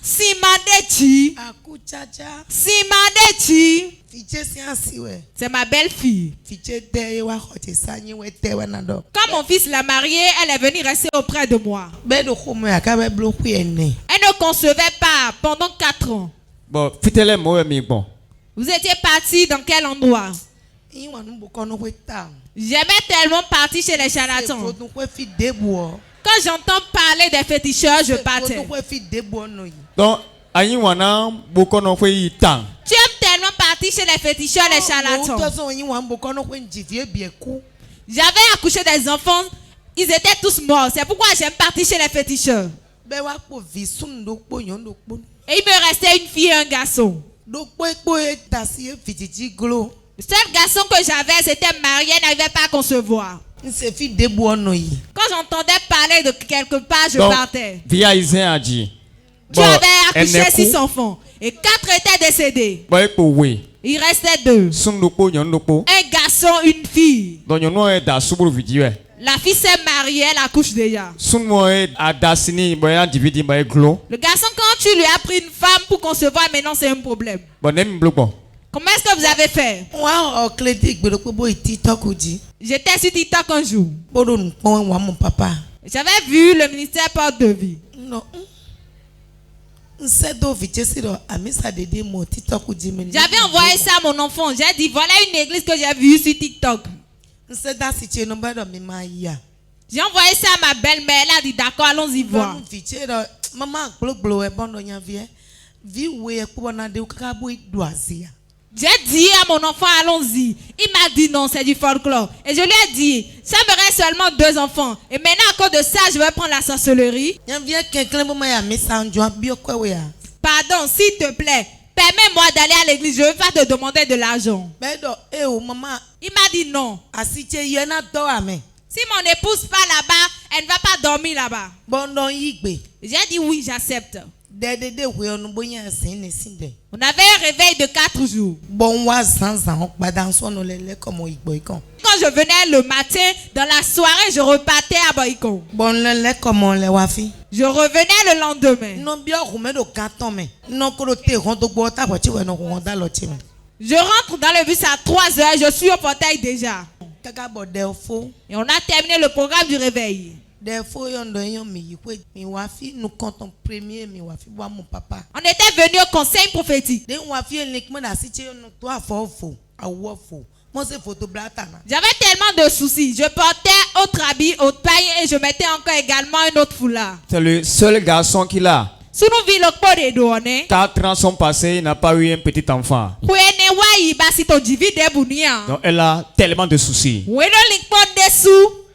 C'est ma belle-fille. Quand mon fils l'a mariée, elle est venue rester auprès de moi. Elle ne concevait pas pendant 4 ans. Bon, vous étiez parti dans quel endroit? J'aimais tellement partir chez les charlatans. Quand j'entends parler des féticheurs, je partais. Donc, Tu aimes tellement partir chez les féticheurs, les charlatans. J'avais accouché des enfants, ils étaient tous morts. C'est pourquoi j'aime partir chez les féticheurs. Et il me restait une fille et un garçon. Le seul garçon que j'avais, c'était marié, n'arrivait pas à concevoir. Quand j'entendais parler de quelque part, je partais. Tu avais accouché 6 enfants et 4 étaient décédés. Il restait 2. Un garçon, une fille. La fille s'est mariée, elle accouche déjà. Le garçon, quand tu lui as pris une femme pour concevoir, maintenant c'est un problème. Comment est-ce que vous avez fait? J'étais sur TikTok un jour. J'avais vu le ministère porte de vie. J'avais envoyé ça à mon enfant. J'ai dit, voilà une église que j'ai vue sur TikTok. J'ai envoyé ça à ma belle-mère. Elle a dit, d'accord, allons-y voir. J'ai dit à mon enfant, allons-y. Il m'a dit non, c'est du folklore. Et je lui ai dit, ça me reste seulement 2 enfants. Et maintenant, à cause de ça, je vais prendre la sorcellerie. Pardon, s'il te plaît, permets-moi d'aller à l'église. Je ne veux pas te demander de l'argent. Il m'a dit non. Si mon épouse part là-bas, elle ne va pas dormir là-bas. J'ai dit oui, j'accepte. On avait un réveil de 4 jours. Quand je venais le matin, dans la soirée, je repartais à Boycon. Je revenais le lendemain. Je rentre dans le bus à 3 heures, je suis au portail déjà. Et on a terminé le programme du réveil. On était venu au conseil prophétique. J'avais tellement de soucis. Je portais autre habit, autre paille et je mettais encore également un autre foulard. C'est le seul garçon qu'il a. 4 ans sont passés, il n'a pas eu un petit enfant. Donc elle a tellement de soucis.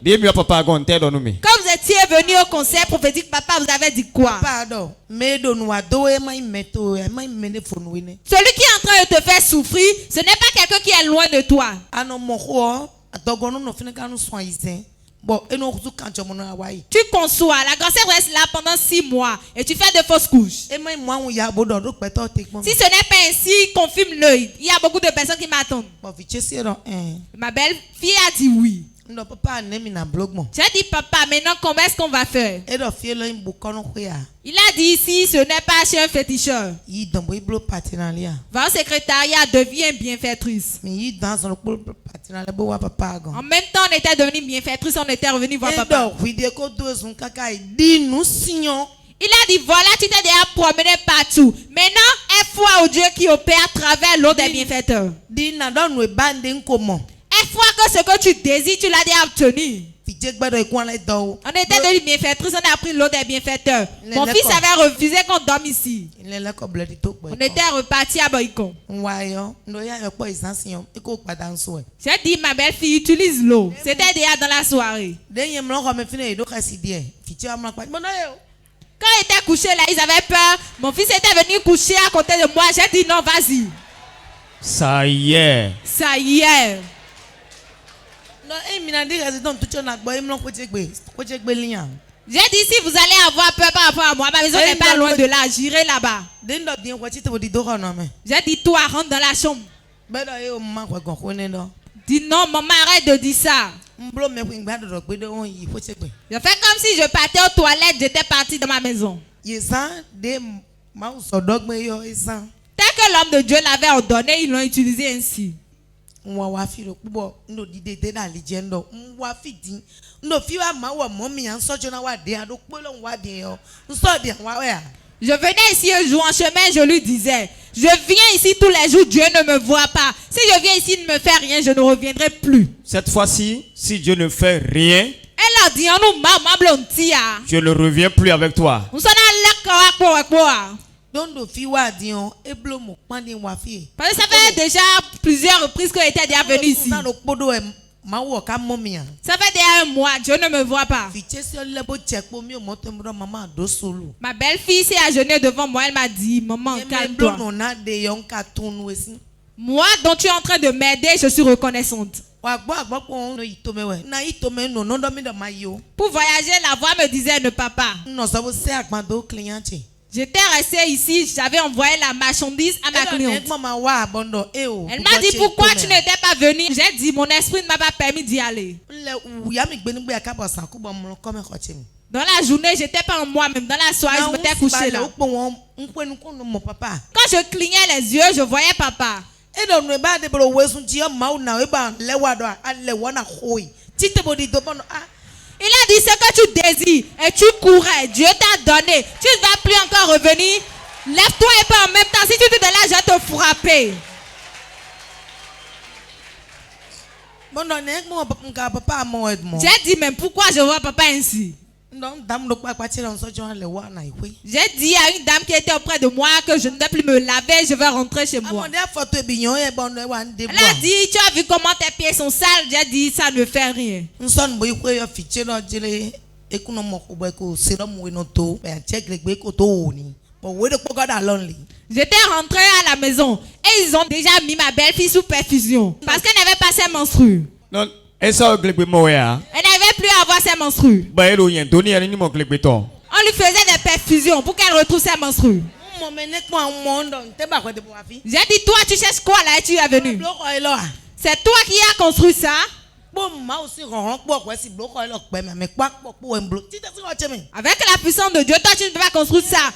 Quand vous étiez venu au conseil prophétique, papa, vous avez dit quoi? Celui qui est en train de te faire souffrir, ce n'est pas quelqu'un qui est loin de toi. Tu conçois, la grossesse reste là pendant 6 mois et tu fais de fausses couches. Si ce n'est pas ainsi, confirme-le. Il y a beaucoup de personnes qui m'attendent. Ma belle-fille a dit oui. J'ai dit papa, maintenant comment est-ce qu'on va faire? Il a dit ici, ce n'est pas chez un féticheur. Va au secrétariat, deviens bienfaitrice. En même temps, on était devenu bienfaitrice, on était revenu voir papa. Il a dit voilà, tu t'es déjà promené partout. Maintenant, aie foi au Dieu qui opère à travers l'eau des bienfaiteurs. Aie foi que ce que tu désires, tu l'as déjà obtenu. On était devenus bienfaiteurs, on a pris l'eau des bienfaiteurs. Mon fils avait refusé qu'on dorme ici. On était reparti à Boycon. J'ai dit ma belle-fille utilise l'eau. C'était déjà dans la soirée. Quand il était couché là, ils avaient peur. Mon fils était venu coucher à côté de moi. J'ai dit non, vas-y. Ça y est. Ça y est. J'ai dit si vous allez avoir peur par rapport à moi, ma maison n'est pas loin de là, j'irai là-bas. J'ai dit toi rentre dans la chambre. Dis non, maman arrête de dire ça. Je fais comme si je partais aux toilettes, j'étais parti dans ma maison. que l'homme de Dieu l'avait ordonné, ils l'ont utilisé ainsi. Je venais ici un jour en chemin, je lui disais, je viens ici tous les jours, Dieu ne me voit pas. Si je viens ici, il ne me fait rien, je ne reviendrai plus. Cette fois-ci, si Dieu ne fait rien, je ne reviens plus avec toi. Parce que ça fait déjà plusieurs reprises qu'il était déjà venu ici. Ça fait déjà un mois, Dieu ne me voit pas. Ma belle-fille s'est agenouillée devant moi, elle m'a dit, maman, calme-toi. Moi, dont tu es en train de m'aider, je suis reconnaissante. Pour voyager, la voix me disait ne pas. J'étais resté ici, j'avais envoyé la marchandise à ma cliente. Elle m'a dit pourquoi tu n'étais pas venu. J'ai dit mon esprit ne m'a pas permis d'y aller. Dans la journée, j'étais pas en moi-même. Dans la soirée, je m'étais couché là. Quand je clignais les yeux, je voyais papa. Il a dit ce que tu désires et tu courais. Dieu t'a donné. Tu ne vas plus encore revenir. Lève-toi et pas en même temps. Si tu te là, je vais te frapper. J'ai dit, mais pourquoi je vois papa ainsi? J'ai dit à une dame qui était auprès de moi que je ne vais plus me laver, je vais rentrer chez moi. Elle a dit, tu as vu comment tes pieds sont sales? J'ai dit, ça ne fait rien. J'étais rentré à la maison et ils ont déjà mis ma belle-fille sous perfusion parce qu'elle n'avait pas ses menstrues. Elle n'avait plus à avoir ses menstrues. On lui faisait des perfusions pour qu'elle retrouve ses menstrues. J'ai dit, toi tu cherches quoi là et tu es venu? C'est toi qui as construit ça? Avec la puissance de Dieu, toi tu ne peux pas construire ça.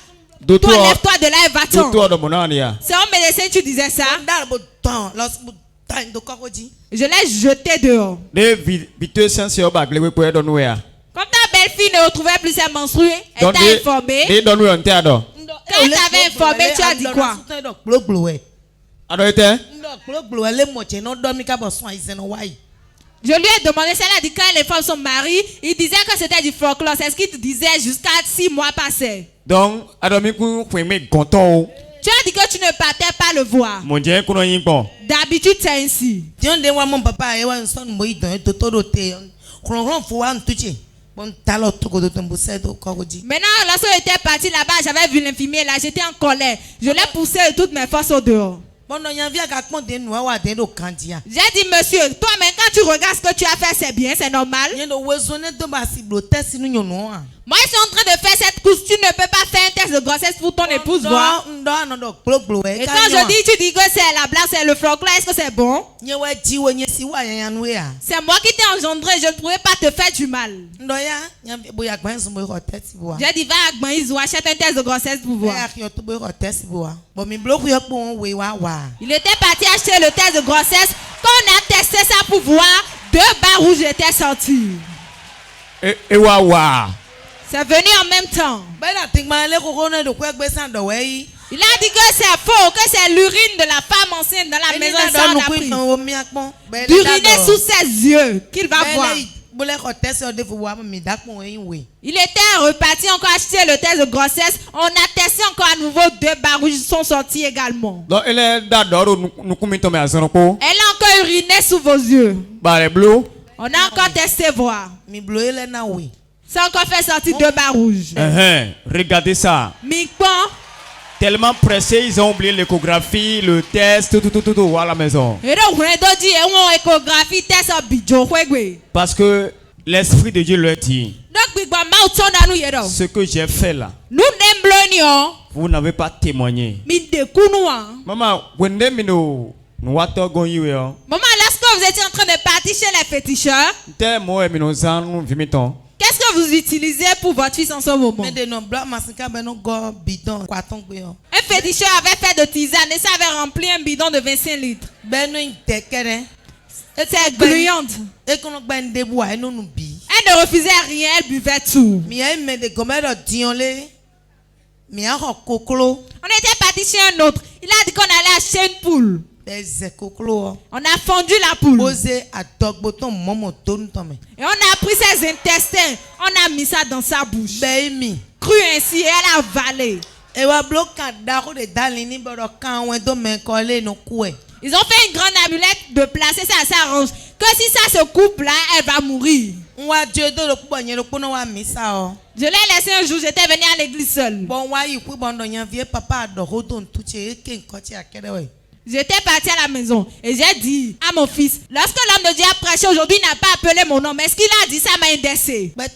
Toi lève-toi de là et va-t'en. C'est un médecin, tu disais ça? Je l'ai jeté dehors. Comme ta belle-fille ne retrouvait plus ses menstrues, elle t'a informé. Quand elle t'avait informé, tu as dit quoi? Je lui ai demandé, celle a dit quand les femmes sont mariées, il disait que c'était du folklore. C'est ce qu'il te disait jusqu'à 6 mois passés. Donc, tu as dit que tu ne partais pas le voir. D'habitude, c'est ainsi. Maintenant, lorsque j'étais parti là-bas, j'avais vu l'infirmier là, j'étais en colère. Je l'ai poussé de toutes mes forces au dehors. J'ai dit, monsieur, toi-même, quand tu regardes ce que tu as fait, c'est bien, c'est normal. Moi, je suis en train de faire cette course. Tu ne peux pas faire un test de grossesse pour ton épouse voir. Et quand je dis, tu dis que c'est la blague, c'est le folklore, est-ce que c'est bon? C'est moi qui t'ai engendré, je ne pourrais pas te faire du mal. J'ai dit, va à Gbaïs ou achète un test de grossesse pour voir. Il était parti acheter le test de grossesse. Quand on a testé ça pour voir, 2 barres rouges étaient sorties. C'est venu en même temps. Il a dit que c'est faux, que c'est l'urine de la femme enceinte dans la maison. Ça on a pris. D'uriner sous ses yeux qu'il va voir. Il était reparti encore acheter le test de grossesse. On a testé encore à nouveau 2 barres rouges sont sorties également. Elle a encore uriné sous vos yeux. On a encore testé voir. Ça a encore fait sortir 2 barres rouges. Regardez ça. Tellement pressés, ils ont oublié l'échographie, le test, tout à la maison. Parce que l'Esprit de Dieu leur dit, ce que j'ai fait là, vous n'avez pas témoigné. Maman, lorsque vous étiez en train de partir chez les féticheurs, qu'est-ce que vous utilisez pour votre fils en ce moment. Un féticheur avait fait de tisane et ça avait rempli un bidon de 25 litres. C'était gluante. Elle ne refusait rien, elle buvait tout. On était parti chez un autre. Il a dit qu'on allait acheter une poule. On a fondu la poule. Et on a pris ses intestins. On a mis ça dans sa bouche. Cru ainsi et elle a avalé. Ils ont fait une grande amulette de placer ça à sa hanche. Que si ça se coupe là, elle va mourir. Je l'ai laissé un jour, j'étais venu à l'église seule. J'étais parti à la maison et j'ai dit à mon fils, lorsque l'homme de Dieu a prêché aujourd'hui, il n'a pas appelé mon nom, mais ce qu'il a dit, ça m'a indexé. Des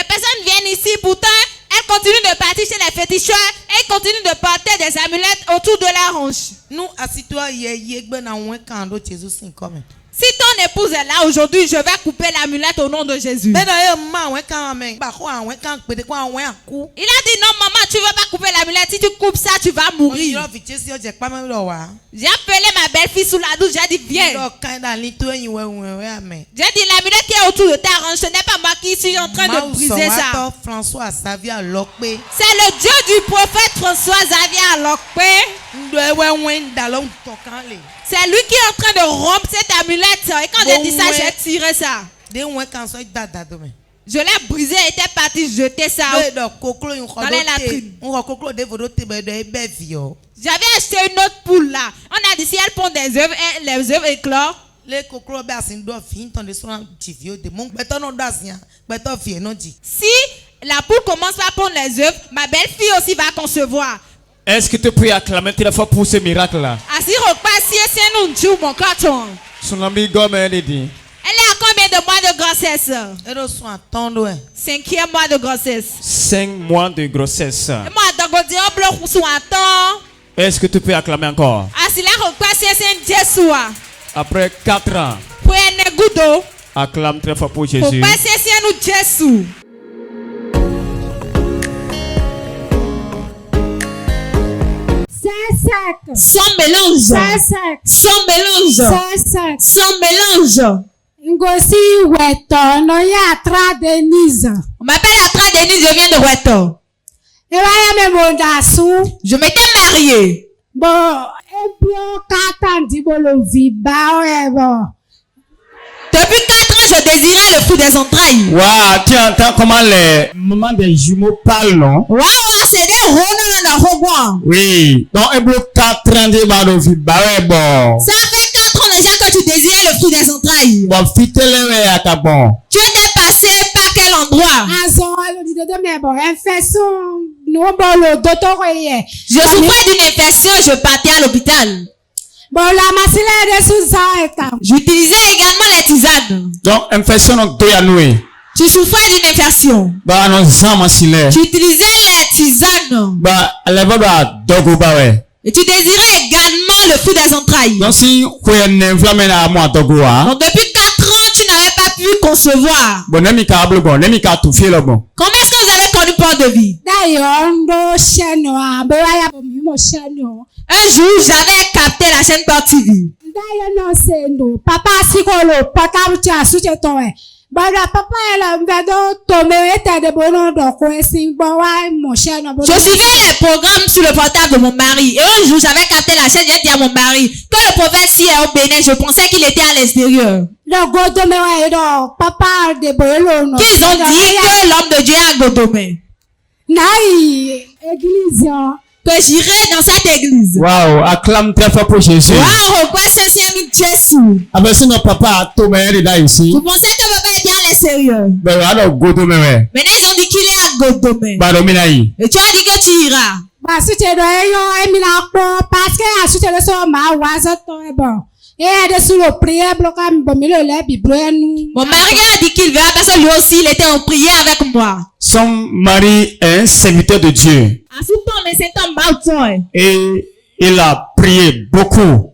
personnes viennent ici, pourtant, elles continuent de partir chez les féticheurs, elles continuent de porter des amulettes autour de la hanche. Si ton épouse est là aujourd'hui, je vais couper l'amulette au nom de Jésus. Il a dit non maman, tu ne veux pas couper l'amulette. Si tu coupes ça, tu vas mourir. J'ai appelé ma belle-fille sous la douche. J'ai dit viens. J'ai dit l'amulette qui est autour de ta hanche, ce n'est pas moi qui suis en train de briser ça. C'est le Dieu du prophète François Xavier Alokpe. C'est lui qui est en train de rompre cette amulette. Et quand j'ai dit ça, j'ai tiré ça. Je l'ai brisé et était parti jeter ça dans les latrines. J'avais acheté une autre poule là. On a dit si elle pond des œufs, les œufs éclorent. Si la poule commence à pondre les œufs, ma belle-fille aussi va concevoir. Est-ce que tu peux acclamer très fort pour ce miracle-là? Son ami Gomme, elle dit. Elle est à combien de mois de grossesse? 5e mois de grossesse. 5 mois de grossesse. Est-ce que tu peux acclamer encore? Après 4 ans. Acclame très fort pour Jésus. Sans mélange. Sans mélange. Sans mélange. On m'appelle Atra Denise, je viens de Weto. Je m'étais mariée. Depuis 4 ans, je désirais le fruit des entrailles. Waouh, tu entends comment les mamans des jumeaux parlent, non? Waouh, c'est des ronds. Oui. Donc, un bloc 4 ans de bon. Ça fait 4 ans déjà que tu désirais le fruit des entrailles. Bon, fitez-le à ta bon. Tu étais passé par quel endroit? Je souffrais d'une infection et je partais à l'hôpital. J'utilisais également les tisanes. Donc, infection donc doit nouer. Tu souffrais d'une infection. Tu utilisais les tisanes. Et tu désirais également le fruit des entrailles. Donc depuis 4 ans, tu n'avais pas pu concevoir. Comment est-ce que vous avez connu Port de Vie? Un jour, j'avais capté la chaîne Port TV. Je suivais les programmes sur le portable de mon mari. Et un jour, j'avais capté la chaîne. J'ai dit à mon mari que le prophète si est au Bénin. Je pensais qu'il était à l'extérieur. Qu'ils ont dit que l'homme de Dieu est à Godomé. Que j'irai dans cette église. Waouh, acclame très fort pour Jésus. Waouh, quoi c'est Jésus? Avec son papa, Thomas est là ici. Vous pensez que papa était à l'extérieur? Maintenant ils ont dit qu'il est à Godomé. Et tu as dit que tu iras. Mon mari a dit qu'il verra parce que lui aussi il était en prière avec moi. Son mari est un serviteur de Dieu. Et il a prié beaucoup.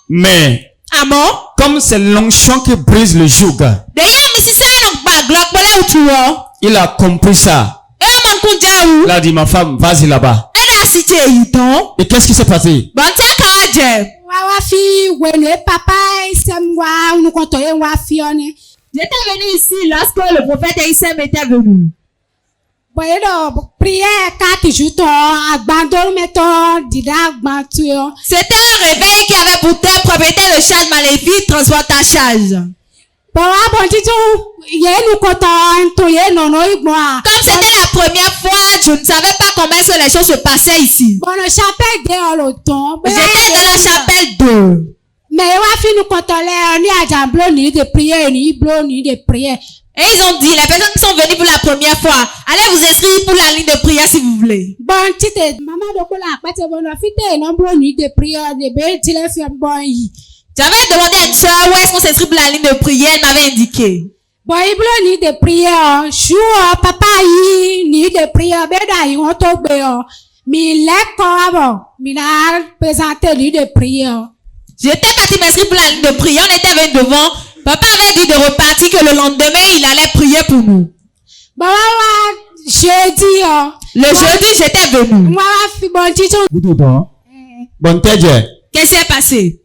Mais quand comme c'est l'onction qui brise le joug. Il a compris ça. Il a dit, ma femme, vas-y là-bas. Et qu'est-ce qui s'est passé? J'étais venu ici lorsque le prophète Issem était venu. C'était un réveil qui avait pour thème propriétaire le charge maléfique, transporte ta charge. Comme c'était la première fois, je ne savais pas comment est-ce que les choses se passaient ici. J'étais dans la chapelle 2. Mais et ils ont dit, les personnes qui sont venues pour la première fois, allez vous inscrire pour la ligne de prière si vous voulez. J'avais demandé à une soeur où est-ce qu'on s'inscrit pour la ligne de prière, elle m'avait indiqué. J'étais parti m'inscrire pour la ligne de prière, on était venu devant. Papa avait dit de repartir, que le lendemain, il allait prier pour nous. Le jeudi, j'étais venu. Qu'est-ce qui s'est passé?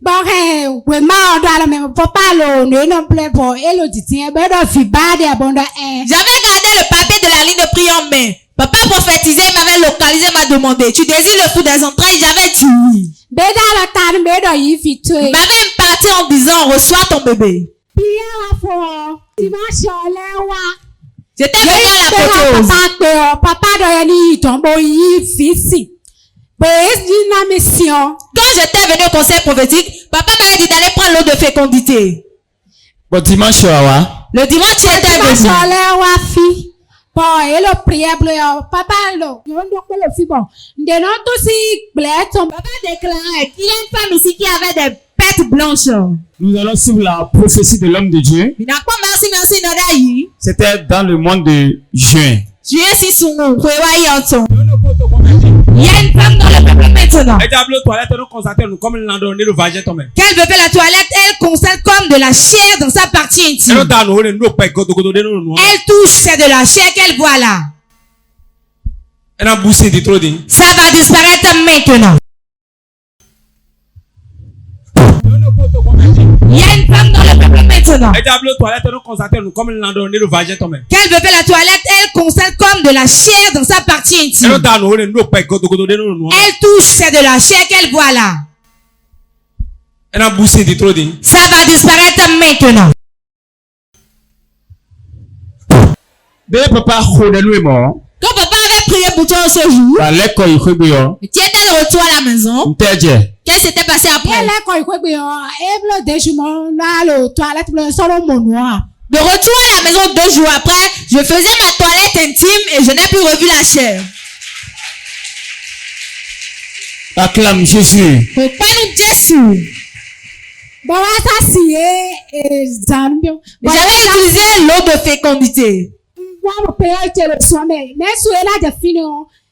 J'avais gardé le papier de la ligne de prière en main. Papa prophétisait, il m'avait localisé, m'a demandé, tu désires le fruit des entrailles? J'avais dit oui. Il m'avait imparti en disant, reçois ton bébé. J'étais venu à la potose. Quand j'étais venu au conseil prophétique, papa m'avait dit d'aller prendre l'eau de fécondité. Bon dimanche, le dimanche, tu étais venu. Papa déclarait qu'il y a une femme ici qui avait des pêtes blanches. Nous allons suivre la prophétie de l'homme de Dieu. C'était dans le mois de juin. Il y a une femme dans le peuple maintenant. Qu'elle veut faire la toilette, elle constate comme de la chair dans sa partie intime. Elle touche, c'est de la chair qu'elle voit là. Ça va disparaître maintenant. Il y a une femme dans le peuple maintenant. Qu'elle veut faire la toilette, elle constate comme de la chair dans sa partie intime. Elle touche, c'est de la chair qu'elle voit là. Ça va disparaître maintenant. Quand papa avait prié pour toi ce jour, tu étais de retour à la maison. Qu'est-ce qui s'était passé après? De retour à la maison 2 jours après, je faisais ma toilette intime et je n'ai plus revu la chair. Acclame Jésus. Acclame Jésus. J'avais utilisé l'eau de fécondité.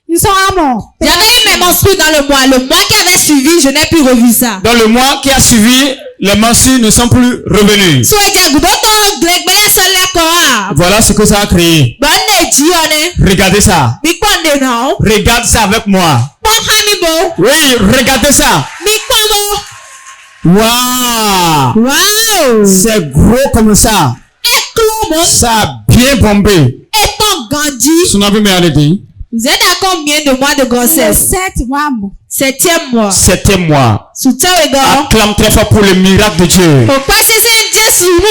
J'avais eu mes menstrues dans le mois. Le mois qui avait suivi, je n'ai plus revu ça. Dans le mois qui a suivi, les menstrues ne sont plus revenues. Voilà ce que ça a créé. Regardez ça. Regarde ça avec moi. Oui, regardez ça. Waouh. Wow. C'est gros comme ça. Ça a bien bombé. Vous êtes à combien de mois de grossesse? 7 mois. 7e mois. 7e mois. Acclame très fort pour le miracle de Dieu.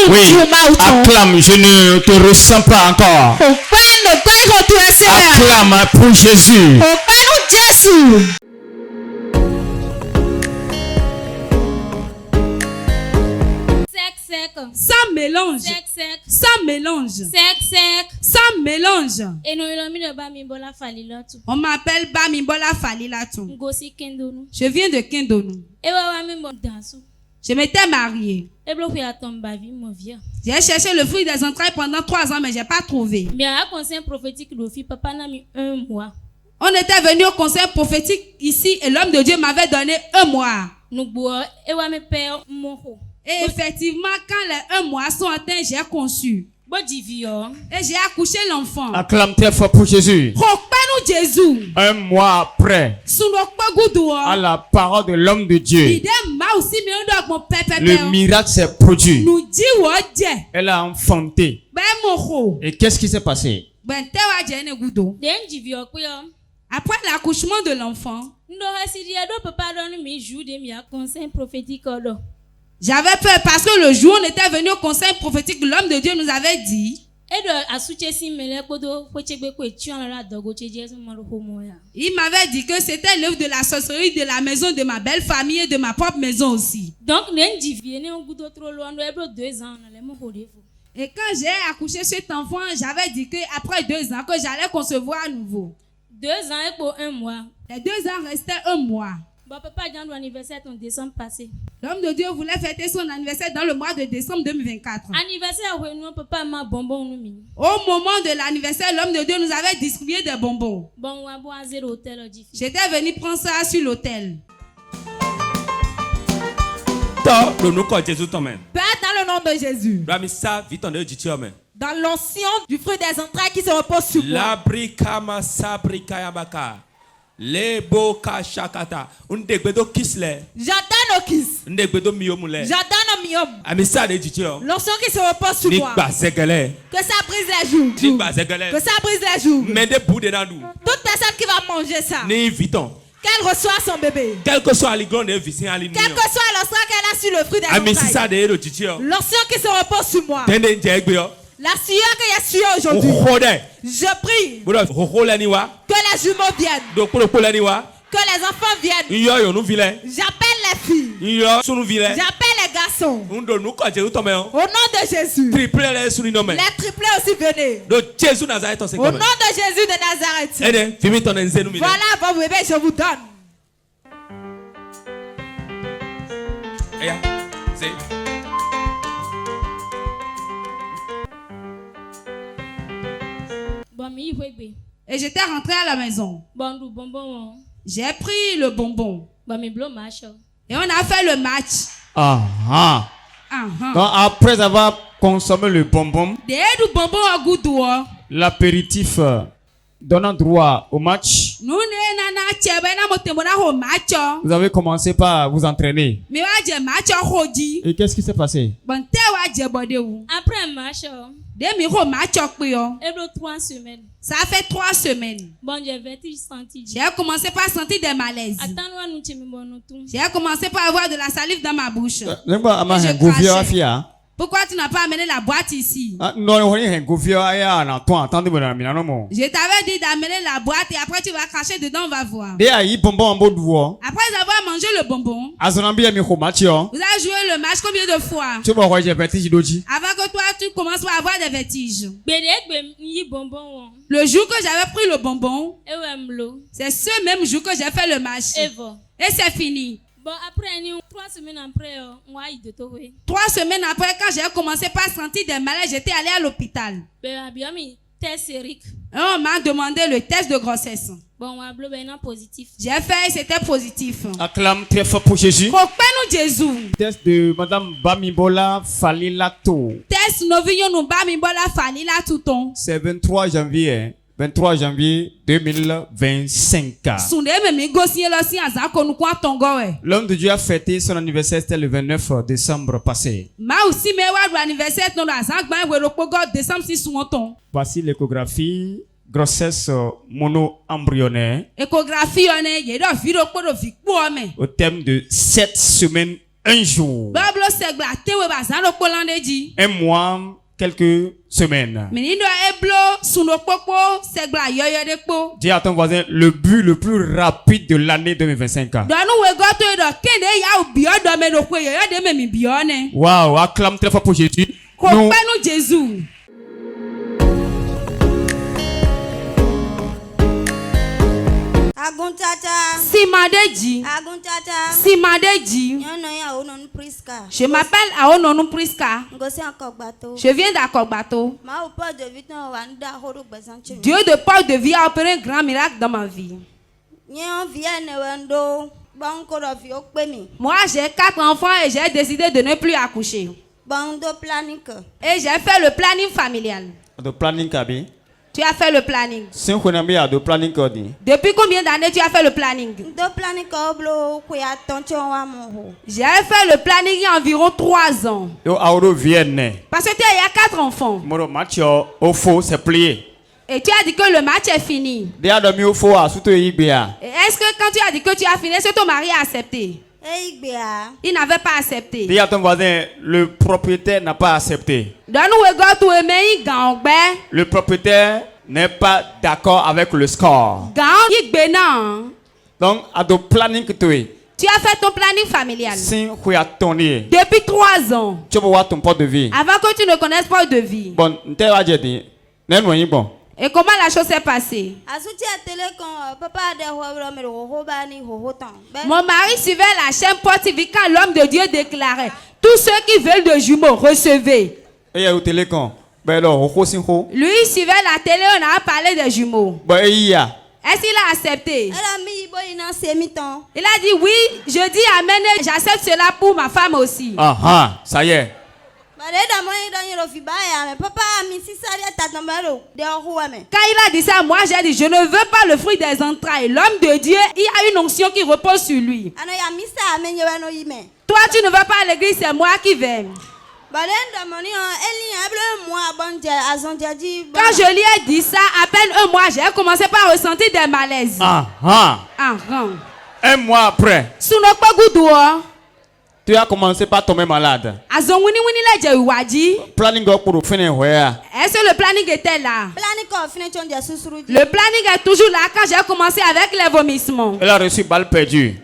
Oui. Acclame, je ne te ressens pas encore. Acclame pour Jésus. Sans mélange. Sans mélange. Sans mélange. On m'appelle Bamimbola Falilatou. Je viens de Kendonou. Je m'étais mariée. J'ai cherché le fruit des entrailles pendant 3 ans, mais je n'ai pas trouvé. On était venu au conseil prophétique ici et l'homme de Dieu m'avait donné 1 mois. Et effectivement, quand les 1 mois sont atteints, j'ai conçu. Et j'ai accouché l'enfant. Acclame très fort pour Jésus. 1 mois après, à la parole de l'homme de Dieu, le miracle s'est produit. Elle a enfanté. Et qu'est-ce qui s'est passé? Après l'accouchement de l'enfant, j'avais peur parce que le jour où on était venu au conseil prophétique, l'homme de Dieu nous avait dit, il m'avait dit que c'était l'œuvre de la sorcellerie de la maison de ma belle famille et de ma propre maison aussi. Donc, et quand j'ai accouché cet enfant, j'avais dit qu'après 2 ans, que j'allais concevoir à nouveau. 2 ans et pour 1 mois. Les 2 ans restaient 1 mois. Bon, papa a eu anniversaire en décembre passé. L'homme de Dieu voulait fêter son anniversaire dans le mois de décembre 2024. Anniversaire, papa m'a bonbon. Au moment de l'anniversaire, l'homme de Dieu nous avait distribué des bonbons. Bon, on va à 0 hôtel. J'étais venu prendre ça sur l'hôtel. Père, dans le nom de Jésus. Dans l'ancien du fruit des entrailles qui se repose sur moi. J'attends au kiss. J'attends au miom. L'ancien qui se repose sur moi. Que ça brise les joues. Que ça brise les joues. Toute personne qui va manger ça. Qu'elle reçoit son bébé. Quel que soit l'instant qu'elle a sur le fruit des entrailles. L'ancien qui se repose sur moi. La sueur que j'ai sueur aujourd'hui. Je prie que les jumeaux viennent. Que les enfants viennent. J'appelle les filles. J'appelle les garçons. Au nom de Jésus. Les triplés aussi venez. Au nom de Jésus de Nazareth. Voilà vos bébés, je vous donne. Et j'étais rentré à la maison. J'ai pris le bonbon. Et on a fait le match. Donc après avoir consommé le bonbon, l'apéritif donnant droit au match, vous avez commencé par vous entraîner. Et qu'est-ce qui s'est passé? Après un match, 3 semaines. Ça a fait 3 semaines. Bon, j'ai senti. J'ai commencé par sentir des malaises. J'ai commencé par avoir de la salive dans ma bouche. Pourquoi tu n'as pas amené la boîte ici? Je t'avais dit d'amener la boîte et après tu vas cracher dedans, on va voir. Après avoir mangé le bonbon, vous avez joué le match combien de fois? Avant que toi tu commences à avoir des vertiges. Le jour que j'avais pris le bonbon, c'est ce même jour que j'ai fait le match. Et c'est fini. Bon, après, 3 semaines après, 3 semaines après, quand j'ai commencé par sentir des malaises, j'étais allée à l'hôpital. On m'a demandé le test de grossesse. Bon, positif. J'ai fait, c'était positif. Acclame très fort pour Jésus. Jésus. Test de Madame Bamibola Falilato. Test novion Bamibola Falilato. C'est 23 janvier 2025. L'homme de Dieu a fêté son anniversaire, c'était le 29 décembre passé. Voici l'échographie grossesse mono-embryonnaire au thème de 7 semaines, 1 jour, 1 mois, quelques semaines. Dis à ton voisin le but le plus rapide de l'année 2025. Waouh, acclame très fort pour Jésus. Je m'appelle Aononou Priska. Je viens d'Akogbato. Dieu de Paul de vie a opéré un grand miracle dans ma vie. Moi, j'ai 4 enfants et j'ai décidé de ne plus accoucher. Et j'ai fait le planning familial. Le planning Kabi. Tu as fait le planning. Depuis combien d'années tu as fait le planning? J'ai fait le planning il y a environ 3 ans. Parce que tu as 4 enfants. Et tu as dit que le match est fini. Est-ce que quand tu as dit que tu as fini, est-ce que ton mari a accepté? Il n'avait pas accepté. Le propriétaire n'a pas accepté. Le propriétaire n'est pas d'accord avec le score. Donc, à ton planning, tu as fait ton planning familial. Depuis 3 ans. Tu vas voir ton pot de vie. Avant que tu ne connaisses pas de vie. Bon, et comment la chose s'est passée? Mon mari suivait la chaîne Port TV quand l'homme de Dieu déclarait: tous ceux qui veulent de jumeaux, recevez. Lui, il suivait la télé, on a parlé des jumeaux. Est-ce qu'il a accepté? Il a dit oui, je dis amen, j'accepte cela pour ma femme aussi. Ah, ça y est. Quand il a dit ça, moi j'ai dit je ne veux pas le fruit des entrailles. L'homme de Dieu, il y a une onction qui repose sur lui. Toi tu ne vas pas à l'église, c'est moi qui vais. Quand je lui ai dit ça, à peine 1 mois, j'ai commencé par ressentir des malaises. Un mois après, tu as commencé par tomber malade. Est-ce que le planning était là? Le planning est toujours là quand j'ai commencé avec les vomissements. Elle a reçu balle perdue.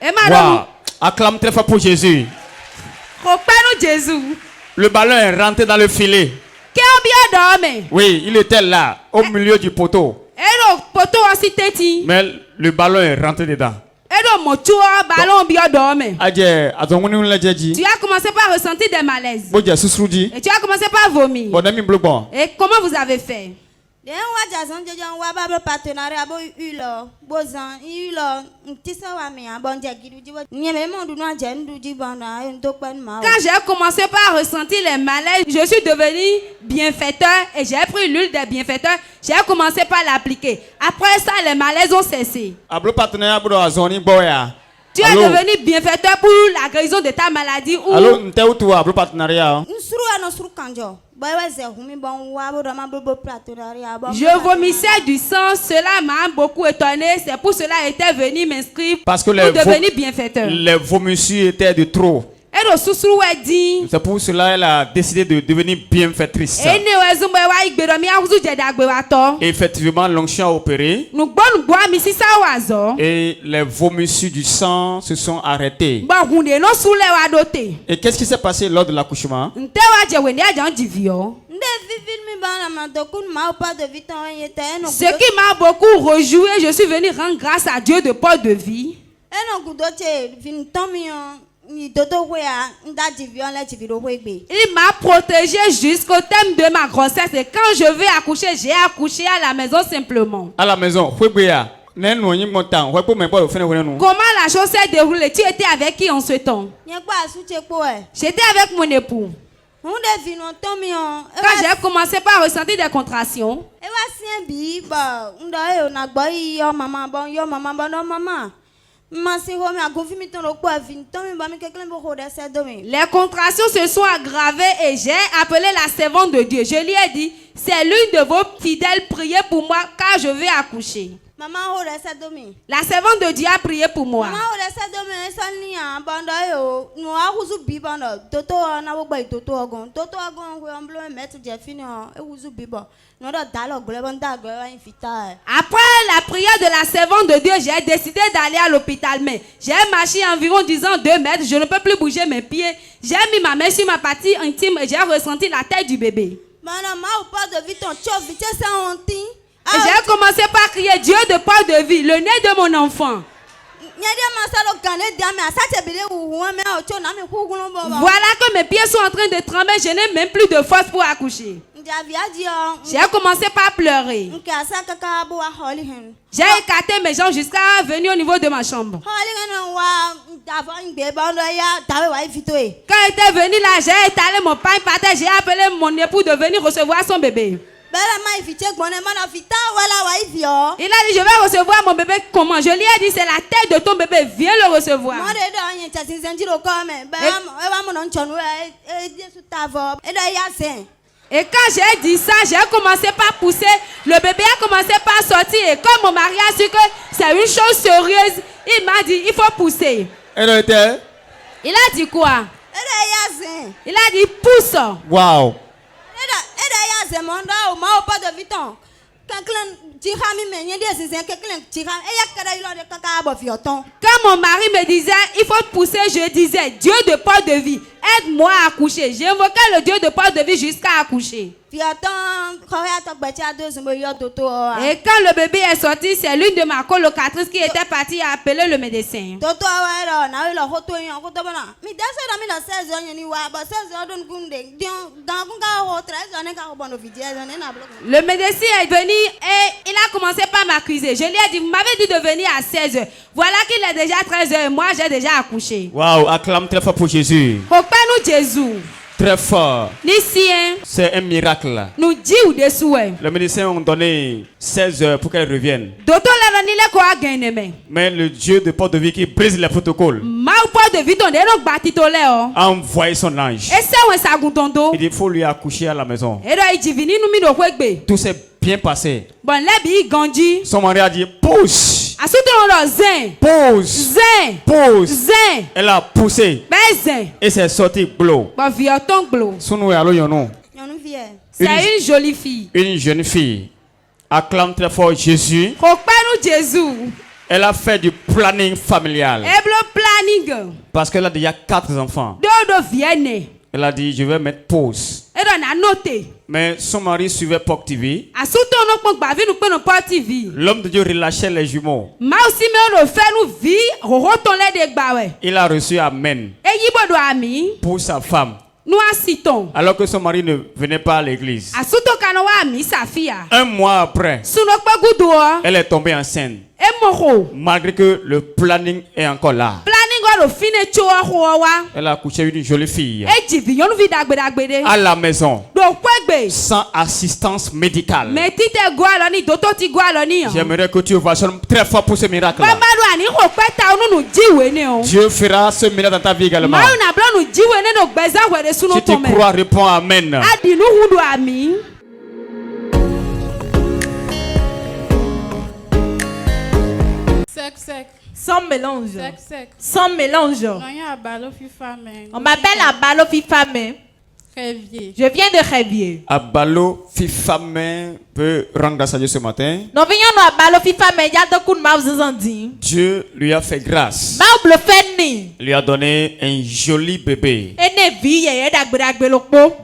Wow. Acclame très fort pour Jésus. Le ballon est rentré dans le filet. Oui, il était là, au milieu du poteau. Mais le ballon est rentré dedans. Tu as commencé par ressentir des malaises. Et tu as commencé par vomir. Et comment vous avez fait? Quand j'ai commencé par ressentir les malaises, je suis devenu bienfaiteur et j'ai pris l'huile des bienfaiteurs. J'ai commencé par l'appliquer. Après ça, les malaises ont cessé. Tu es devenu bienfaiteur pour la guérison de ta maladie. Je vomissais du sang, cela m'a beaucoup étonné. C'est pour cela que j'étais venu m'inscrire pour devenir bienfaiteur. Les vomissures étaient de trop. C'est pour cela qu'elle a décidé de devenir bienfaitrice. Et effectivement, l'onction a opéré. Et les vomissures du sang se sont arrêtées. Et qu'est-ce qui s'est passé lors de l'accouchement? Ce qui m'a beaucoup rejoui, je suis venu rendre grâce à Dieu de port de vie. Il m'a protégé jusqu'au terme de ma grossesse. Et quand je vais accoucher, j'ai accouché à la maison simplement. À la maison. Comment la chose s'est déroulée? Tu étais avec qui en ce temps? J'étais avec mon époux. Quand j'ai commencé par ressentir des contractions, les contractions se sont aggravées et j'ai appelé la servante de Dieu. Je lui ai dit, c'est l'une de vos fidèles, priez pour moi car je vais accoucher. La servante de Dieu a prié pour moi. Après la prière de la servante de Dieu, j'ai décidé d'aller à l'hôpital. Mais j'ai marché environ 2 mètres. Je ne peux plus bouger mes pieds. J'ai mis ma main sur ma partie intime et j'ai ressenti la tête du bébé. Et j'ai commencé par crier, Dieu de port de vie, le nez de mon enfant. Voilà que mes pieds sont en train de trembler, je n'ai même plus de force pour accoucher. J'ai commencé par pleurer. J'ai écarté mes jambes jusqu'à venir au niveau de ma chambre. Quand il était venu là, j'ai étalé mon pain par terre, j'ai appelé mon époux de venir recevoir son bébé. Il a dit, je vais recevoir mon bébé comment? Je lui ai dit, c'est la tête de ton bébé, viens le recevoir. Et quand j'ai dit ça, j'ai commencé par pousser. Le bébé a commencé par sortir. Et comme mon mari a su que c'est une chose sérieuse, il m'a dit, il faut pousser. Il a dit quoi? Il a dit, pousse. Wow. Quand mon mari me disait, il faut pousser, je disais, Dieu de porte de vie, aide-moi à accoucher. J'invoquais le Dieu de porte de vie jusqu'à accoucher. Et quand le bébé est sorti, c'est l'une de ma colocatrices qui était partie à appeler le médecin. Le médecin est venu et il a commencé par m'accuser. Je lui ai dit, vous m'avez dit de venir à 16h. Voilà qu'il est déjà 13h et moi j'ai déjà accouché. Waouh, acclame très fort pour Jésus. Nous Jésus. Très fort. C'est un miracle. Nous dit ou des souhaits. Les médecins ont donné 16 heures pour qu'elle revienne. Mais le Dieu de porte de vie qui brise les protocoles a envoyé son ange. Il dit, il faut lui accoucher à la maison. Tout s'est bien passé. Son mari a dit, pousse. Pause. Pause. Elle a poussé. Et c'est sorti glow. C'est une jolie fille. Une jeune fille. Acclame très fort Jésus. Elle a fait du planning familial. Parce qu'elle a déjà 4 enfants. Elle a dit, je vais mettre pause. Mais son mari suivait POC TV. L'homme de Dieu relâchait les jumeaux. Il a reçu Amen pour sa femme. Alors que son mari ne venait pas à l'église. Un mois après, elle est tombée enceinte. Malgré que le planning est encore là. Elle a accouché une jolie fille à la maison, sans assistance médicale. J'aimerais que tu ovationnes très fort pour ce miracle. Dieu fera ce miracle dans ta vie également. Si tu crois, réponds Amen. Sec. Sans mélange. Sec. Sans mélange. On m'appelle Abalo Fifame. Je viens de Révier. Abalo Fifame peut rendre grâce à Dieu ce matin. Dieu lui a fait grâce. Il lui a donné un joli bébé.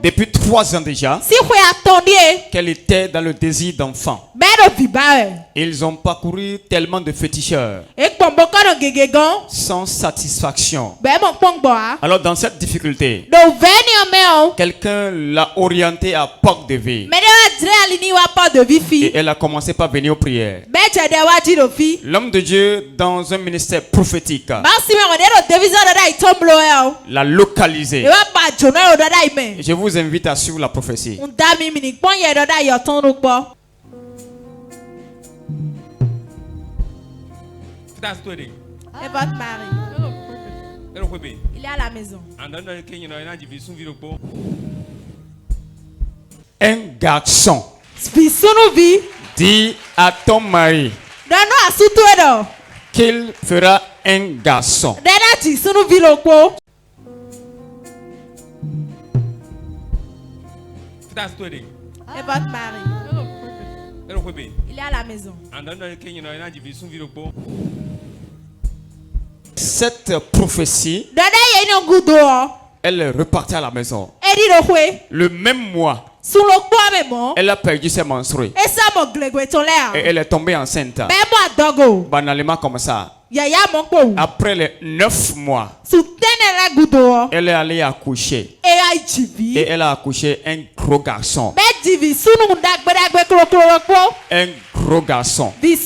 Depuis 3 ans déjà, qu'elle était dans le désir d'enfant. Ils ont parcouru tellement de féticheurs sans satisfaction. Alors dans cette difficulté, quelqu'un l'a orienté à POC de vie. Et elle a commencé par venir aux prières. L'homme de Dieu dans un ministère prophétique l'a localisé. Je vous invite à suivre la prophétie. Et votre mari? Il est à la maison. Un garçon dit à ton mari qu'il fera un garçon. Et votre mari? Il est à la maison. Cette prophétie, elle est repartie à la maison. Le même mois, elle a perdu ses menstrues. Et elle est tombée enceinte. Banalement comme ça. Après les 9 mois, elle est allée accoucher. Et elle a accouché un gros garçon. Un gros garçon. Oui,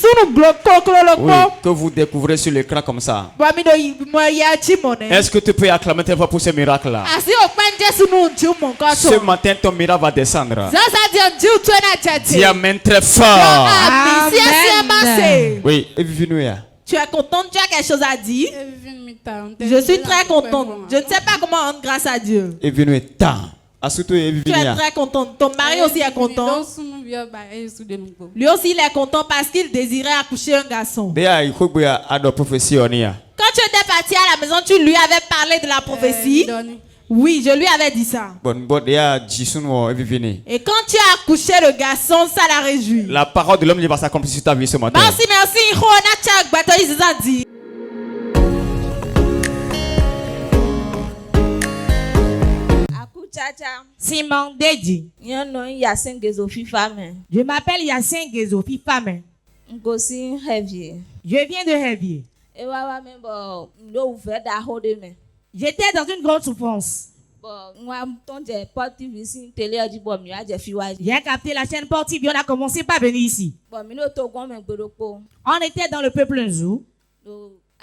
que vous découvrez sur l'écran comme ça. Est-ce que tu peux acclamer tes voix pour ce miracle-là? Ce matin, ton miracle va descendre. Dis amen très fort. Amen. Oui, et bienvenue. Tu es contente? Tu as quelque chose à dire? Je suis très contente. Je ne sais pas comment rendre grâce à Dieu. Et bienvenue. Tu es très contente. Ton mari aussi est content. Lui aussi il est content parce qu'il désirait accoucher un garçon. Quand tu étais parti à la maison, tu lui avais parlé de la prophétie. Oui, je lui avais dit ça. Et quand tu as accouché le garçon, ça l'a réjoui. La parole de l'homme va s'accomplir sur ta vie ce matin. Merci. Simon Dedi. Je m'appelle Yacine Gezofi Femme. Je viens de Hervier. J'étais dans une grande souffrance. J'ai capté la chaîne Port TV, on a commencé par venir ici. On était dans le peuple un jour.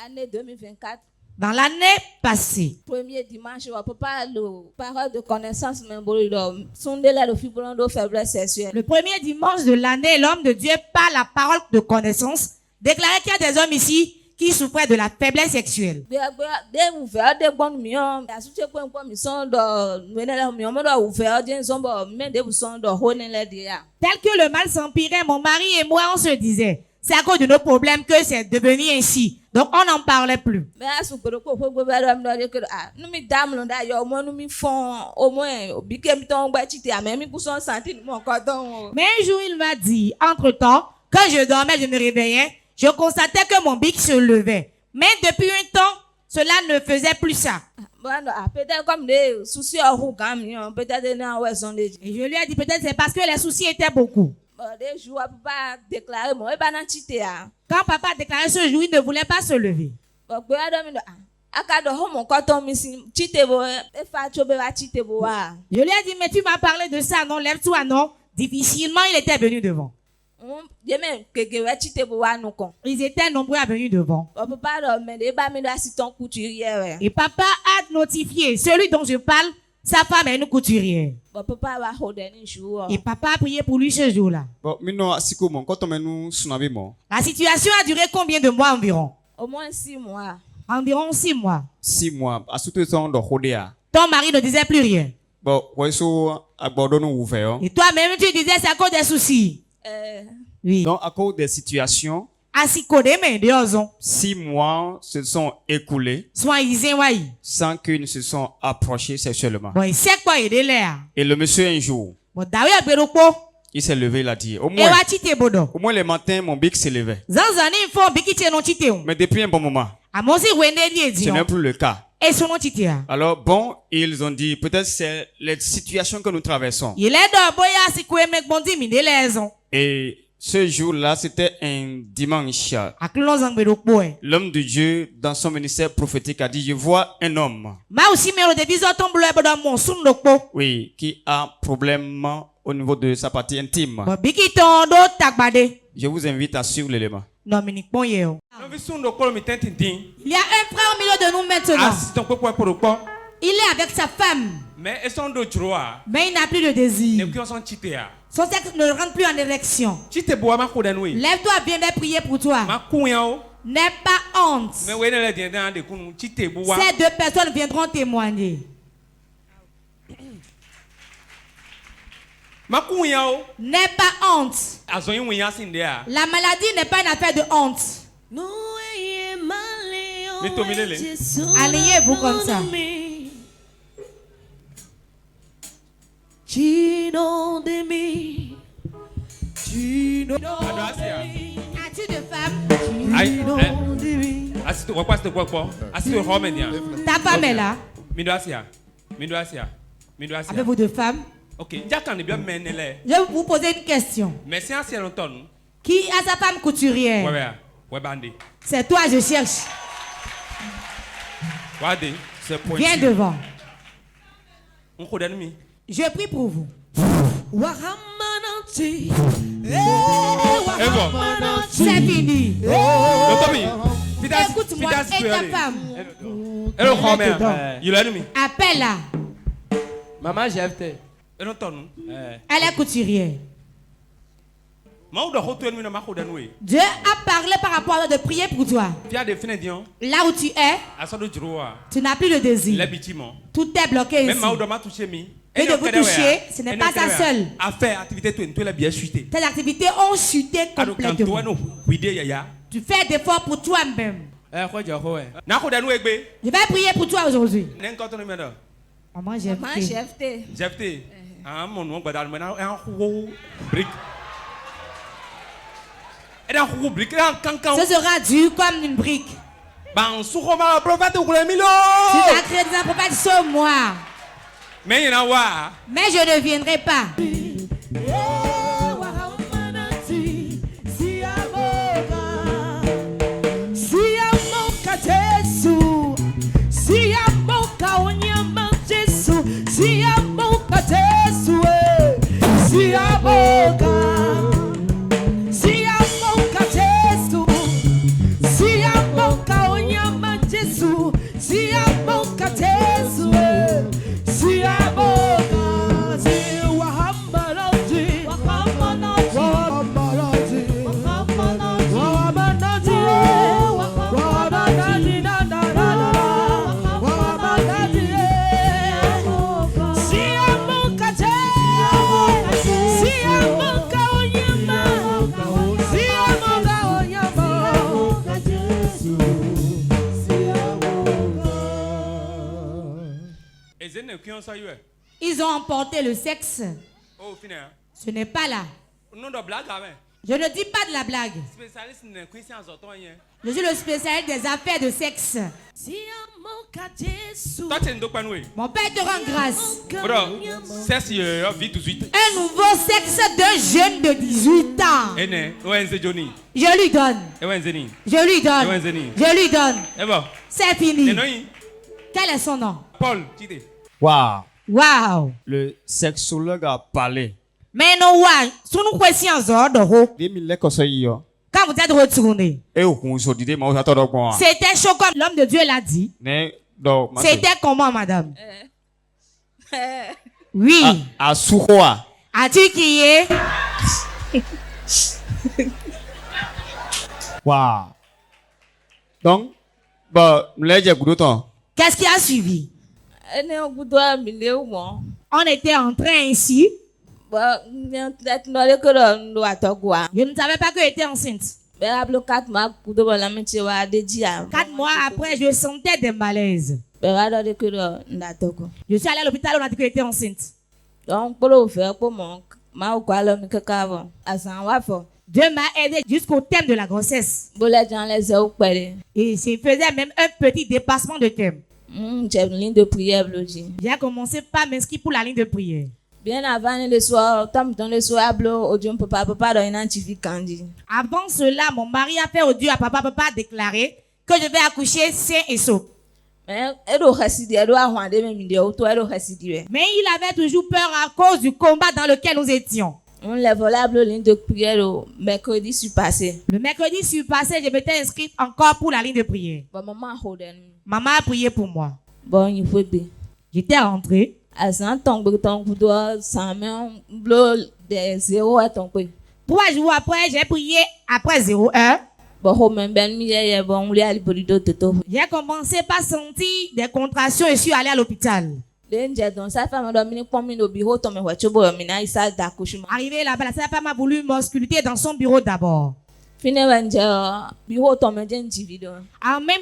Année 2024. Dans l'année passée, premier dimanche, parole de connaissance, le premier dimanche de l'année, l'homme de Dieu par la parole de connaissance déclarait qu'il y a des hommes ici qui souffraient de la faiblesse sexuelle. Tel que le mal s'empirait, mon mari et moi, on se disait, c'est à cause de nos problèmes que c'est devenu ainsi. Donc on n'en parlait plus. Mais un jour il m'a dit, entre-temps, quand je dormais, je me réveillais, je constatais que mon bic se levait. Mais depuis un temps, cela ne faisait plus ça. Et je lui ai dit, peut-être c'est parce que les soucis étaient beaucoup. Quand papa a déclaré ce jour, il ne voulait pas se lever. Je lui ai dit, mais tu m'as parlé de ça, non? Lève-toi, non? Difficilement, il était venu devant. Ils étaient nombreux à venir devant. Et papa a notifié, celui dont je parle, sa femme est une couturière. Et papa a prié pour lui ce jour-là. La situation a duré combien de mois environ? Au moins 6 mois. Environ 6 mois. 6 mois. Ton mari ne disait plus rien. Et toi-même, tu disais c'est à cause des soucis. Oui. Donc, à cause des situations, 6 mois se sont écoulés sans qu'ils ne se sont approchés sexuellement. Et le monsieur un jour, il s'est levé, il a dit, au moins le matin, mon bic s'est levé. Mais depuis un bon moment, ce n'est plus le cas. Alors bon, ils ont dit, peut-être c'est les situations que nous traversons. Et ce jour-là, c'était un dimanche. L'homme de Dieu, dans son ministère prophétique, a dit, je vois un homme. Oui, qui a problème au niveau de sa partie intime. Je vous invite à suivre l'élément. Il y a un frère au milieu de nous maintenant. Il est avec sa femme. Mais il n'a plus de désir. Son sexe ne rentre plus en érection. Lève-toi, viens de prier pour toi. N'aie pas honte. Ces 2 personnes viendront témoigner. N'aie pas honte. La maladie n'est pas une affaire de honte. Alignez-vous comme ça. As-tu de femme? Ta femme est là. Avez-vous de femme? Ok. Je vais vous poser une question. Qui a sa femme couturière? C'est toi, je cherche. Viens devant. Je prie pour vous. C'est fini. Écoute-moi et ta femme. Appelle-la. Maman, j'ai fait. Elle est couturière. Dieu a parlé par rapport à de prier pour toi. Là où tu es, tu n'as plus le désir. Tout est bloqué ici. Et de vous toucher, ce n'est pas ça seul. Tes activités ont chuté complètement. Tu fais des efforts pour toi-même. Je vais prier pour toi aujourd'hui. Maman, j'ai fait. Ce sera dur comme une brique. Tu vas créer des prophètes sur moi. Mais je ne viendrai pas. Ils ont emporté le sexe. Ce n'est pas là. Je ne dis pas de la blague. Je suis le spécialiste des affaires de sexe. Mon père te rend grâce. Un nouveau sexe d'un jeune de 18 ans. Je lui donne. Je lui donne. Je lui donne. C'est fini. Quel est son nom? Paul. Wow. Wow. Le sexologue a parlé. Mais non, ouais. Quand vous êtes retourné, c'était chaud comme l'homme de Dieu l'a dit. C'était comment, madame? Oui. À Soukoa. As-tu crié? Wow. Donc, qu'est-ce qui a suivi? On était en train ici. Je ne savais pas que j'étais enceinte. 4 mois après, je sentais des malaises. Je suis allée à l'hôpital, on a dit que j'étais enceinte. Dieu m'a aidé jusqu'au thème de la grossesse. Et je faisais même un petit dépassement de thème. J'ai commencé par m'inscrire pour la ligne de prière. Bien avant le soir, dans le soir, avant cela, mon mari a fait audio à papa déclarer que je vais accoucher sain et sauf. Mais il avait toujours peur à cause du combat dans lequel nous étions. Le mercredi surpassé, je m'étais inscrite encore pour la ligne de prière. Maman a prié pour moi. J'étais rentrée. 3 jours après, j'ai prié après 01. J'ai commencé par sentir des contractions et je suis allée à l'hôpital. Arrivé là-bas, sa femme a voulu m'ausculter dans son bureau d'abord. En même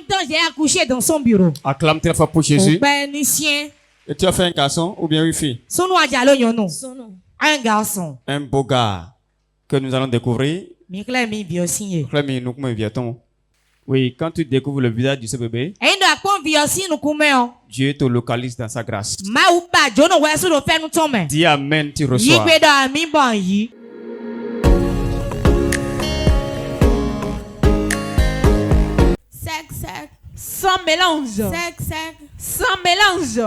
temps, j'ai accouché dans son bureau. Acclame très fort pour Jésus. Et tu as fait un garçon ou bien une fille? Un garçon. Un beau gars que nous allons découvrir. Oui, quand tu découvres le visage de ce bébé, Dieu te localise dans sa grâce. Dis amen, tu reçois. Sans mélange. Sans mélange.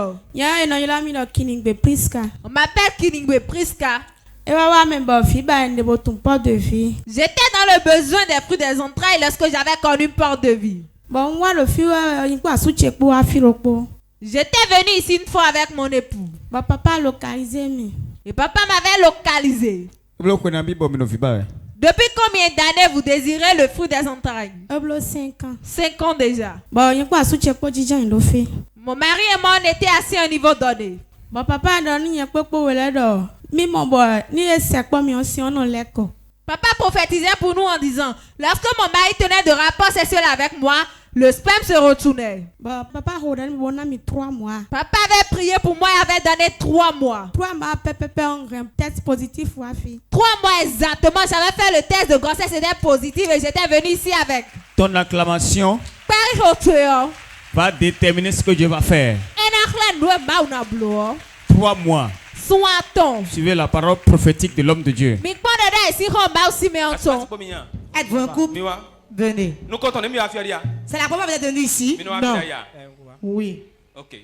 On m'appelle Kiningbe Priska. J'étais dans le besoin des fruits des entrailles lorsque j'avais connu porte de vie. J'étais venu ici une fois avec mon époux. Papa localisé. Et papa m'avait localisé. Depuis combien d'années vous désirez le fruit des entrailles? 5 ans. 5 ans déjà. Mon mari et moi, on était assis à un niveau donné. Papa prophétisait pour nous en disant, lorsque mon mari tenait de rapport sexuel avec moi, le sperme se retournait. Papa avait 3 mois. Papa avait prié pour moi et avait donné 3 mois. 3 mois, test positif. 3 mois exactement, j'avais fait le test de grossesse, c'était positif et j'étais venu ici avec. Ton acclamation va déterminer ce que Dieu va faire. 3 mois. Suivez la parole prophétique de l'homme de Dieu. Êtes-vous un couple? Venez. C'est la première fois que vous êtes venu ici? Non. Oui. Ok.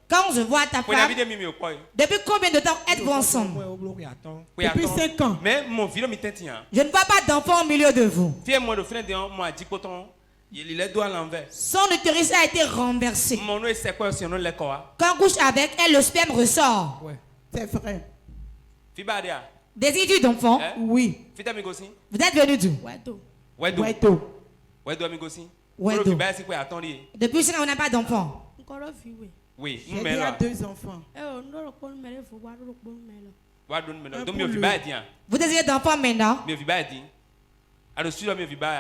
Quand je vois ta femme, depuis combien de temps êtes-vous ensemble? Depuis 5 ans. Je ne vois pas d'enfant au milieu de vous. Son utérus a été renversé. Quand on couche avec elle, le sperme ressort. C'est vrai. Désires-tu d'enfant? Oui. Vous êtes venu d'où? Weto. Depuis 5 ans, on n'a pas d'enfant. Oui. Il y a 2 enfants. Vous désirez d'enfants maintenant?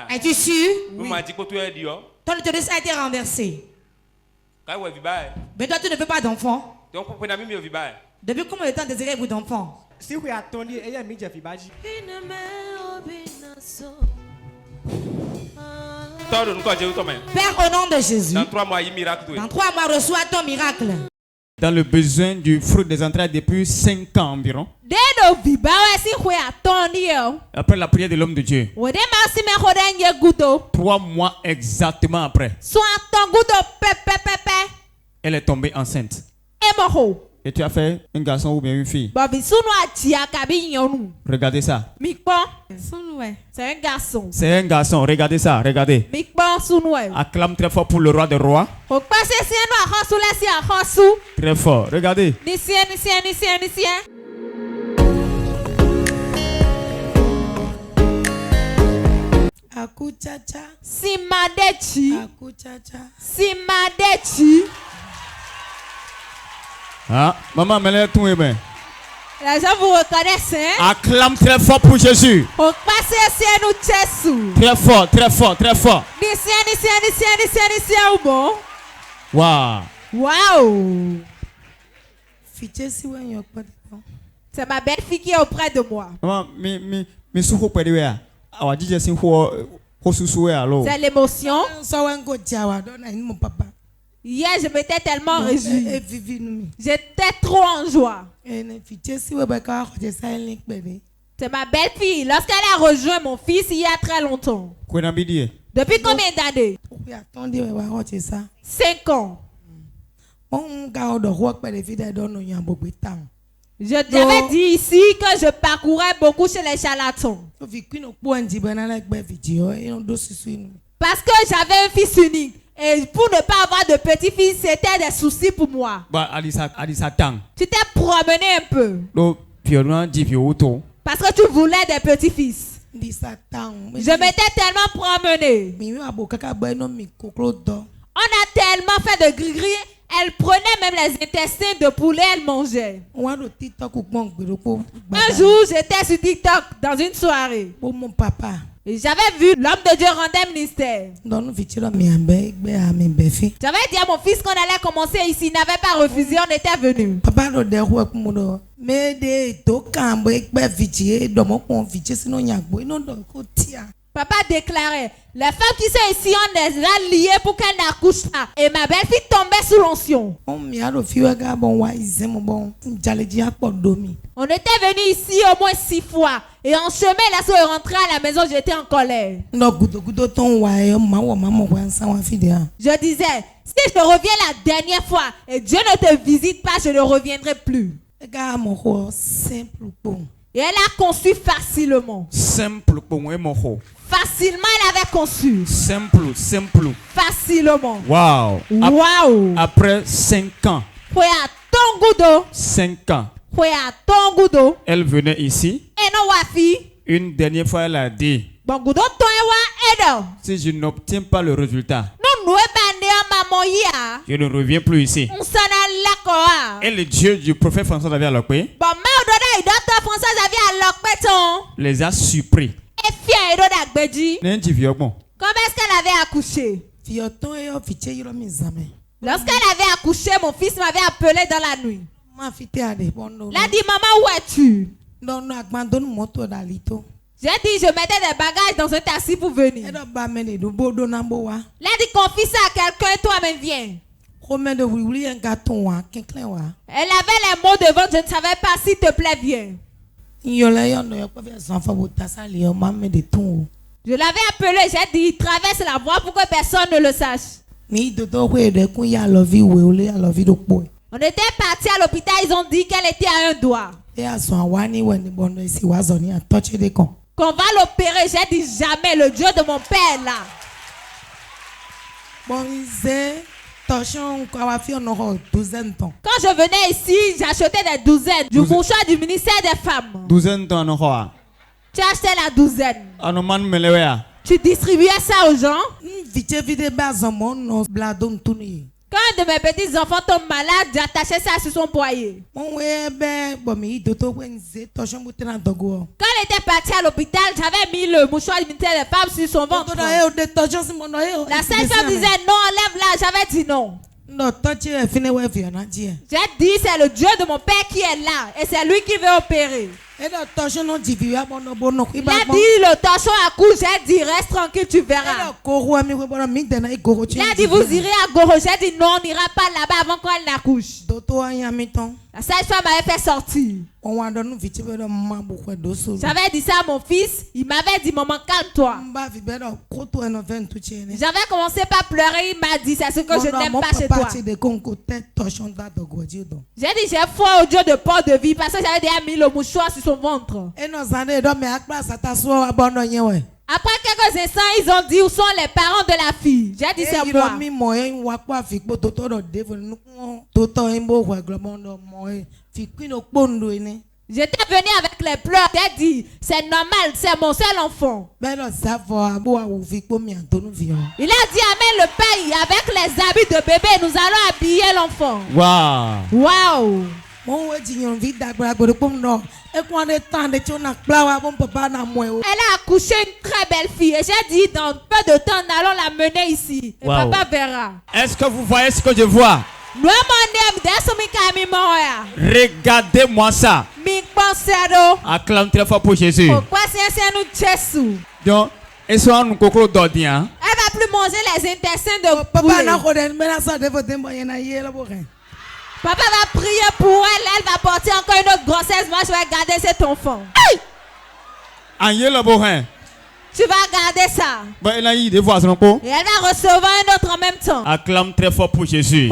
Es-tu sûr? Oui. Ton utérus a été renversé. Mais toi, tu ne veux pas d'enfant? Depuis combien de temps désirez-vous d'enfants? Si vous attendez, il y a mis Jeffy Badji. Père, au nom de Jésus, dans 3 mois, reçois ton miracle. Dans le besoin du fruit des entrailles depuis 5 ans environ. Après la prière de l'homme de Dieu. 3 mois exactement après. Elle est tombée enceinte. Et tu as fait un garçon ou bien une fille? Regardez ça. C'est un garçon. C'est un garçon. Regardez ça. Regardez. Acclame très fort pour le roi des rois. Très fort. Regardez. Simadechi. Ah, maman, mais tout est bien. Les gens vous reconnaissent, hein? Acclame très fort pour Jésus. Très fort, très fort, très fort. Wow. Wow. C'est ma belle-fille qui est auprès de moi. Maman, c'est l'émotion. Hier, je m'étais tellement réjoui. J'étais trop en joie. C'est ma belle-fille. Lorsqu'elle a rejoint mon fils il y a très longtemps. Depuis combien d'années? 5 ans. Je t'avais dit ici que je parcourais beaucoup chez les charlatans. Parce que j'avais un fils unique. Et pour ne pas avoir de petit-fils, c'était des soucis pour moi. Tu t'es promené un peu. Parce que tu voulais des petits-fils. Je m'étais tellement promené. On a tellement fait de gris-gris. Elle prenait même les intestins de poulet, elle mangeait. Un jour, j'étais sur TikTok dans une soirée. Et j'avais vu l'homme de Dieu rendre ministère. J'avais dit à mon fils qu'on allait commencer ici. Il n'avait pas refusé, on était venu. Papa déclarait, les femmes qui sont ici, on les a liées pour qu'elles n'accouchent pas. Et ma belle-fille tombait sous l'onction. On était venu ici au moins 6 fois. Et en chemin, lorsque je rentrais à la maison, j'étais en colère. Je disais, Si je reviens la dernière fois et Dieu ne te visite pas, je ne reviendrai plus. Et elle a conçu facilement. Simple. Facilement, elle avait conçu. Simple. Facilement. Wow. Wow. Après 5 ans. 5 ans. Elle venait ici. Une dernière fois, elle a dit, si je n'obtiens pas le résultat, je ne reviens plus ici. Et le Dieu du prophète François Xavier Alokpe les a surpris. Comment est-ce qu'elle avait accouché? Lorsqu'elle avait accouché, mon fils m'avait appelé dans la nuit. Il a dit, maman, où es-tu? J'ai dit, je mettais des bagages dans un taxi pour venir. Il a dit, confie ça à quelqu'un et toi-même viens. Elle avait les mots devant, je ne savais pas, s'il te plaît, viens. Je l'avais appelé, j'ai dit, traverse la voie pour que personne ne le sache. On était parti à l'hôpital, ils ont dit qu'elle était à un doigt. Qu'on va l'opérer, j'ai dit jamais, le Dieu de mon père est là. Quand je venais ici, j'achetais des douzaines du mouchoir du ministère des femmes. Tu achetais la douzaine. Tu distribuais ça aux gens. Quand un de mes petits enfants tombe malade, j'attachais ça sur son poignet. Quand elle était partie à l'hôpital, j'avais mis le mouchoir du ministère des femmes sur son ventre. La sage-femme disait non, enlève-la. J'avais dit non. J'ai dit c'est le Dieu de mon père qui est là et c'est lui qui veut opérer. Il a dit le torchon accouche, j'ai dit reste tranquille, tu verras. Il a dit vous irez à Goro, j'ai dit non, on n'ira pas là-bas avant qu'elle n'accouche. La sage-femme m'avait fait sortir. J'avais dit ça à mon fils, il m'avait dit maman calme-toi. J'avais commencé par pleurer, il m'a dit c'est ce que je n'aime pas chez toi. J'ai dit j'ai foi au Dieu de port de vie parce que j'avais déjà mis le mouchoir sur son ventre. Après quelques instants, ils ont dit où sont les parents de la fille. J'ai dit c'est moi. J'étais venu avec les pleurs. J'ai dit c'est normal, c'est mon seul enfant. Il a dit amène le pain avec les habits de bébé. Nous allons habiller l'enfant. Wow. Wow. Elle a accouché une très belle fille. Et j'ai dit dans peu de temps, nous allons la mener ici. Et papa verra. Est-ce que vous voyez ce que je vois? Regardez-moi ça. Acclame très fort pour Jésus. Donc, elle va plus manger les intestins de poulet. Papa va prier pour elle. Elle va porter encore une autre grossesse. Moi, je vais garder cet enfant. Tu vas garder ça. Et elle va recevoir un autre en même temps. Acclame très fort pour Jésus.